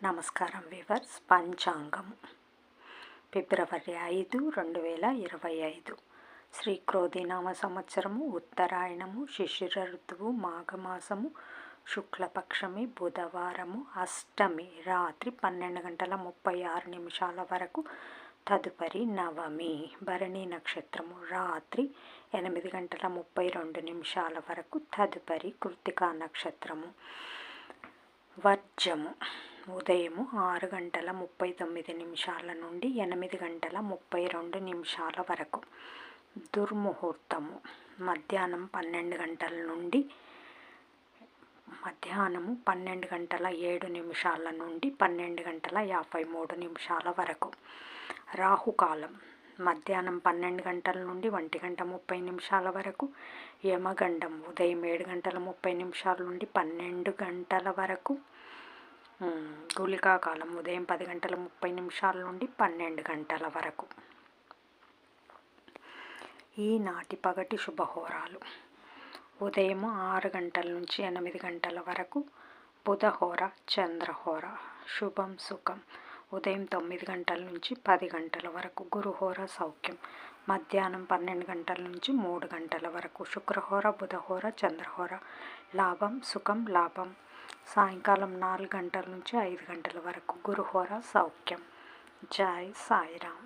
నమస్కారం వివర్స్. పంచాంగము ఫిబ్రవరి 5, 2025 శ్రీ క్రోధినామ సంవత్సరము, ఉత్తరాయణము, శిశిర ఋతువు, మాఘమాసము, శుక్లపక్షమి, బుధవారము, అష్టమి రాత్రి 12:36 వరకు, తదుపరి నవమి, భరణి నక్షత్రము రాత్రి 8:32 వరకు, తదుపరి కృత్తికా నక్షత్రము. వర్జము ఉదయము 6:39 నుండి 8:32 వరకు. దుర్ముహూర్తము మధ్యాహ్నం 12 నుండి 12:07 నుండి 12:53 వరకు. రాహుకాలం మధ్యాహ్నం 12 నుండి 1:30 వరకు. యమగండం ఉదయం 7:30 నుండి 12 వరకు. గుళికాకాలం ఉదయం 10:30 నుండి 12 వరకు. ఈనాటి పగటి శుభహోరాలు: ఉదయం 6 నుంచి 8 వరకు బుధహోర, చంద్రహోర. శుభం సుఖం ఉదయం 9 నుంచి 10 వరకు. గురుహోర సౌఖ్యం మధ్యాహ్నం 12 నుంచి 3 వరకు. శుక్రహోర, బుధహోర, చంద్రహోర. లాభం సుఖం లాభం సాయంకాలం 4 నుంచి 5 వరకు. గురుహోర సౌఖ్యం. జై సాయిరాం.